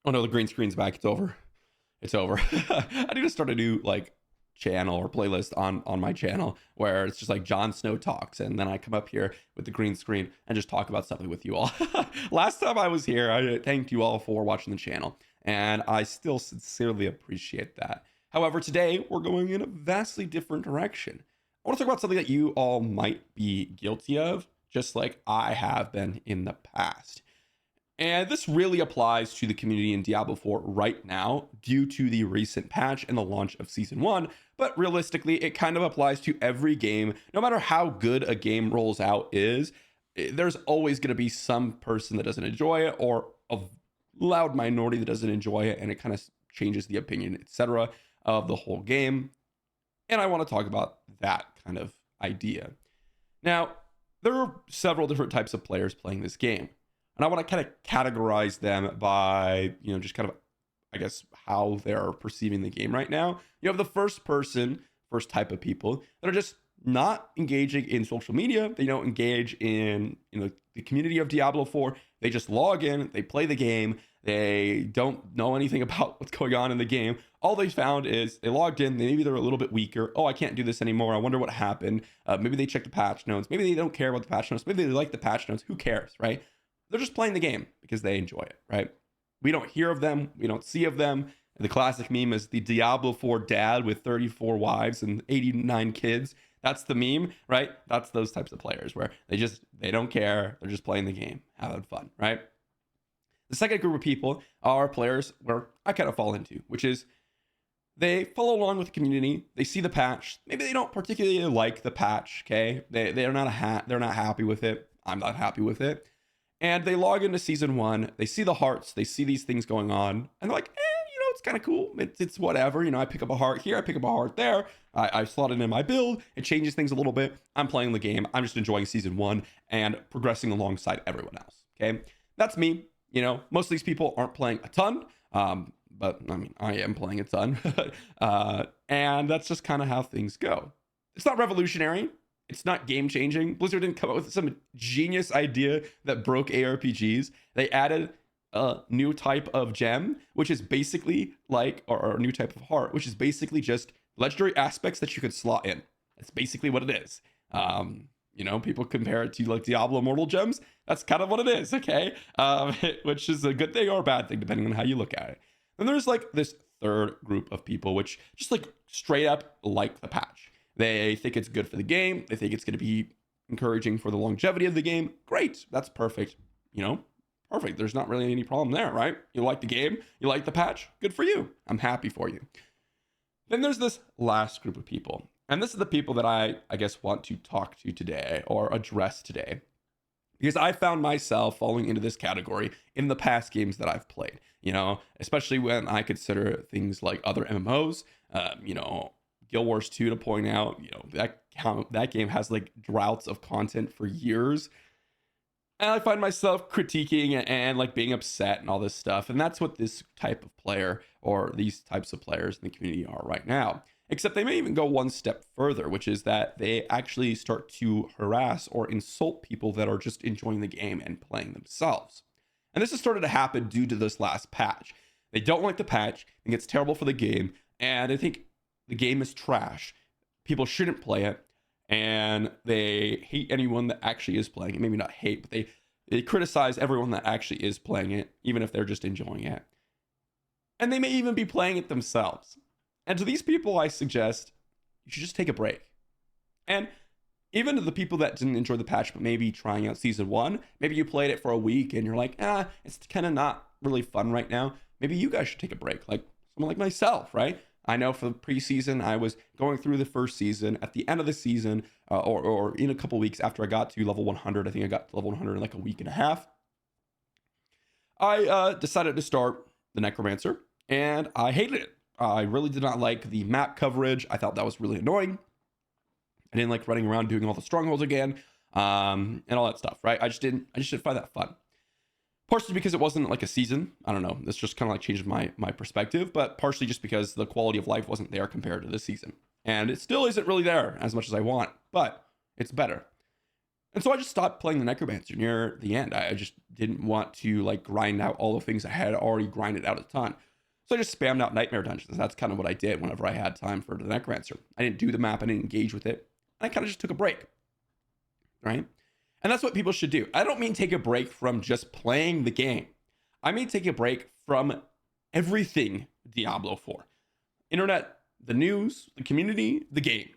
Oh no, the green screen's back. It's over. It's over. I need to start a new like channel or playlist on my channel where it's just like Jon Snow talks, and then I come up here with the green screen and just talk about something with you all. Last time I was here, I thanked you all for watching the channel, and I still sincerely appreciate that. However, today we're going in a vastly different direction. I want to talk about something that you all might be guilty of, just like I have been in the past. And this really applies to the community in Diablo 4 right now due to the recent patch and the launch of Season 1. But realistically, it kind of applies to every game. No matter how good a game rolls out is, there's always going to be some person that doesn't enjoy it, or a loud minority that doesn't enjoy it, and it kind of changes the opinion, etc., of the whole game. And I want to talk about that kind of idea. Now, there are several different types of players playing this game. And I want to kind of categorize them by, just kind of, I guess, how they're perceiving the game right now. You have the first type of people that are just not engaging in social media. They don't engage in, the community of Diablo 4. They just log in, they play the game. They don't know anything about what's going on in the game. All they found is they logged in. Maybe they're a little bit weaker. Oh, I can't do this anymore. I wonder what happened. Maybe they check the patch notes. Maybe they don't care about the patch notes. Maybe they like the patch notes. Who cares, right? They're just playing the game because they enjoy it, right? We don't hear of them. We don't see of them. The classic meme is the Diablo 4 dad with 34 wives and 89 kids. That's the meme, right? That's those types of players where they don't care. They're just playing the game, having fun, right? The second group of people are players where I kind of fall into, which is they follow along with the community. They see the patch. Maybe they don't particularly like the patch, okay? They're not happy with it. I'm not happy with it. And they log into Season 1, they see the hearts, they see these things going on, and they're like, it's kind of cool. It's whatever. I pick up a heart here, I pick up a heart there. I slot it in my build. It changes things a little bit. I'm playing the game. I'm just enjoying Season 1 and progressing alongside everyone else. Okay? That's me. Most of these people aren't playing a ton, but I mean, I am playing a ton. And that's just kind of how things go. It's not revolutionary. It's not game changing. Blizzard didn't come up with some genius idea that broke ARPGs. They added a new type of gem, which is basically like, or a new type of heart, which is basically just legendary aspects that you could slot in. That's basically what it is. People compare it to like Diablo Immortal gems. That's kind of what it is, okay? Which is a good thing or a bad thing, depending on how you look at it. Then there's like this third group of people, which just like straight up like the patch. They think it's good for the game. They think it's going to be encouraging for the longevity of the game. Great. That's perfect. Perfect. There's not really any problem there, right? You like the game. You like the patch. Good for you. I'm happy for you. Then there's this last group of people. And this is the people that I guess, want to talk to today or address today. Because I found myself falling into this category in the past games that I've played. Especially when I consider things like other MMOs, Guild Wars 2 to point out, that game has like droughts of content for years. And I find myself critiquing and like being upset and all this stuff. And that's what this type of player or these types of players in the community are right now. Except they may even go one step further, which is that they actually start to harass or insult people that are just enjoying the game and playing themselves. And this has started to happen due to this last patch. They don't like the patch. I think it's terrible for the game. And I think the game is trash. People shouldn't play it. And they hate anyone that actually is playing it. Maybe not hate, but they criticize everyone that actually is playing it, even if they're just enjoying it. And they may even be playing it themselves. And to these people, I suggest you should just take a break. And even to the people that didn't enjoy the patch, but maybe trying out Season 1, maybe you played it for a week and you're like, it's kind of not really fun right now. Maybe you guys should take a break, like someone like myself, right? I know for the preseason, I was going through the first season. At the end of the season, or in a couple weeks after I got to level 100, I think I got to level 100 in like a week and a half. I decided to start the Necromancer, and I hated it. I really did not like the map coverage. I thought that was really annoying. I didn't like running around doing all the strongholds again, and all that stuff, right? I just didn't find that fun. Partially because it wasn't like a season. I don't know. This just kind of like changed my perspective, but partially just because the quality of life wasn't there compared to this season. And it still isn't really there as much as I want, but it's better. And so I just stopped playing the Necromancer near the end. I just didn't want to like grind out all the things I had already grinded out a ton. So I just spammed out Nightmare Dungeons. That's kind of what I did whenever I had time for the Necromancer. I didn't do the map, I didn't engage with it. I kind of just took a break, right? And that's what people should do. I don't mean take a break from just playing the game. I mean take a break from everything Diablo 4. Internet, the news, the community, the game.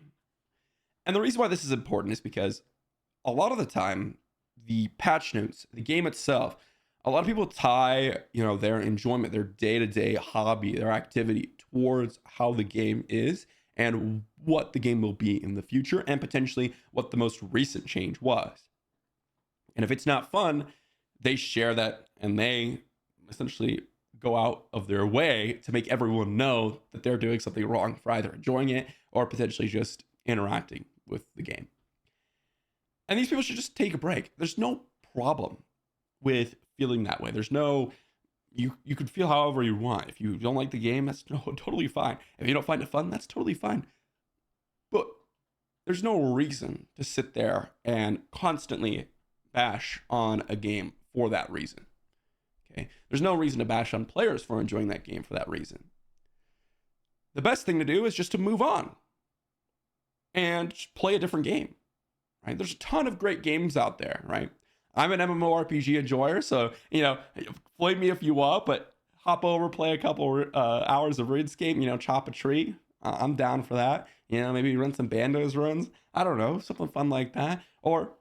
And the reason why this is important is because a lot of the time, the patch notes, the game itself, a lot of people tie, their enjoyment, their day-to-day hobby, their activity towards how the game is and what the game will be in the future, and potentially what the most recent change was. And if it's not fun, they share that, and they essentially go out of their way to make everyone know that they're doing something wrong for either enjoying it or potentially just interacting with the game. And these people should just take a break. There's no problem with feeling that way. There's no, you could feel however you want. If you don't like the game, that's totally fine. If you don't find it fun, that's totally fine. But there's no reason to sit there and constantly bash on a game for that reason. Okay? There's no reason to bash on players for enjoying that game for that reason. The best thing to do is just to move on and play a different game. Right? There's a ton of great games out there, right? I'm an MMORPG enjoyer, so, flame me if you want, but hop over, play a couple hours of RuneScape, chop a tree. I'm down for that. Maybe run some Bandos runs. I don't know, something fun like that. Or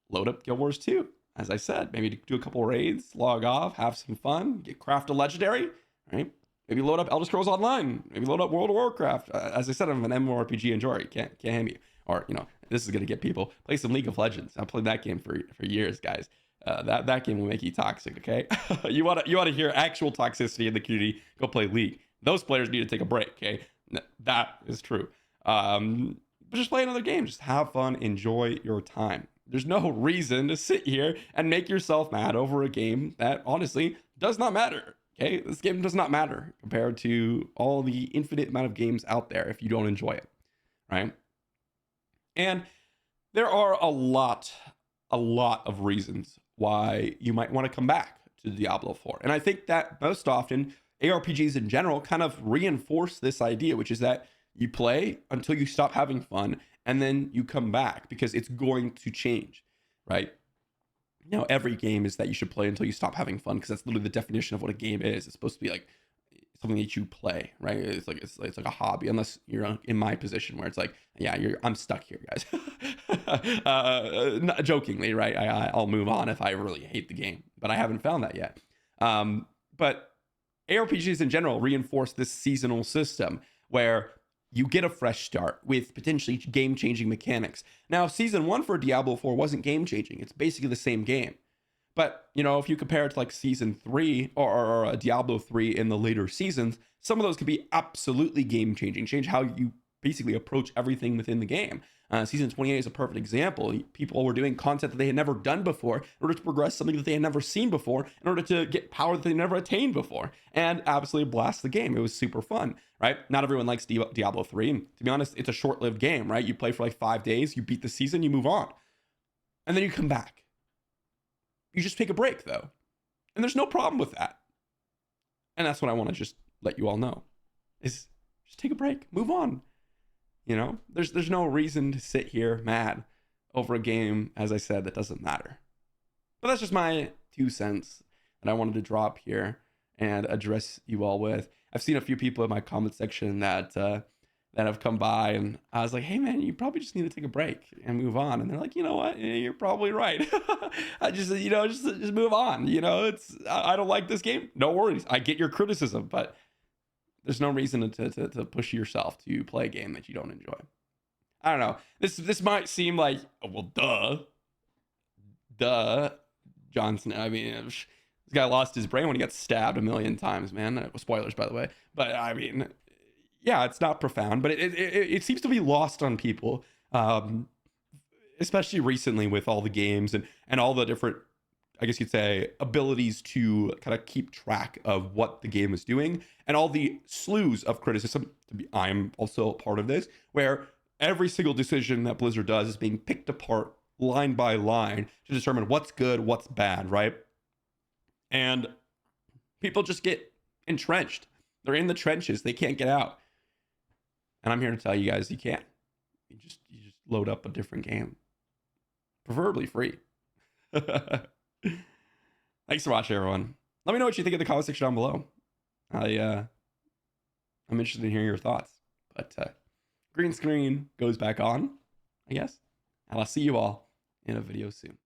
load up Guild Wars 2. As I said, maybe do a couple raids, log off, have some fun, craft a legendary, right? Maybe load up Elder Scrolls Online. Maybe load up World of Warcraft. As I said, I'm an MMORPG enjoyer. You can't hand me. Or, this is going to get people. Play some League of Legends. I played that game for years, guys. That game will make you toxic, okay? you want to hear actual toxicity in the community, go play League. Those players need to take a break, okay? That is true. But just play another game. Just have fun. Enjoy your time. There's no reason to sit here and make yourself mad over a game that honestly does not matter, okay? This game does not matter compared to all the infinite amount of games out there if you don't enjoy it, right? And there are a lot of reasons why you might want to come back to Diablo 4. And I think that most often ARPGs in general kind of reinforce this idea, which is that you play until you stop having fun and then you come back because it's going to change, right? Every game is that you should play until you stop having fun because that's literally the definition of what a game is. It's supposed to be like something that you play, right? It's like a hobby, unless you're in my position where it's like, yeah, I'm stuck here, guys. Not jokingly, right? I'll move on if I really hate the game, but I haven't found that yet. But ARPGs in general reinforce this seasonal system where you get a fresh start with potentially game-changing mechanics. Now, Season 1 for Diablo 4 wasn't game-changing. It's basically the same game. But, if you compare it to like Season 3 or Diablo 3 in the later seasons, some of those could be absolutely game-changing, change how you basically approach everything within the game. Season 28 is a perfect example. People were doing content that they had never done before in order to progress something that they had never seen before, in order to get power that they never attained before, and absolutely blast the game. It was super fun, right? Not everyone likes Diablo 3, and to be honest, it's a short-lived game, right? You play for like 5 days, you beat the season, you move on, and then you come back. You just take a break, though. And there's no problem with that. And that's what I want to just let you all know, is just take a break, move on. There's no reason to sit here mad over a game, as I said, that doesn't matter. But that's just my 2 cents that I wanted to drop here and address you all with. I've seen a few people in my comment section that have come by, and I was like, hey man, you probably just need to take a break and move on. And they're like, you know what? Yeah, you're probably right. I just move on. I don't like this game. No worries. I get your criticism, but there's no reason to push yourself to play a game that you don't enjoy. I don't know. This might seem like, well, duh, Johnson. I mean, this guy lost his brain when he got stabbed 1,000,000 times, man. Spoilers, by the way. But I mean, yeah, it's not profound, but it seems to be lost on people, especially recently with all the games and all the different, I guess you'd say, abilities to kind of keep track of what the game is doing and all the slews of criticism. I'm also part of this, where every single decision that Blizzard does is being picked apart line by line to determine what's good, what's bad, right? And people just get entrenched. They're in the trenches. They can't get out. And I'm here to tell you guys you can't. You just load up a different game. Preferably free. Thanks for watching, everyone. Let me know what you think in the comment section down below. I'm interested in hearing your thoughts. But green screen goes back on, I guess. And I'll see you all in a video soon.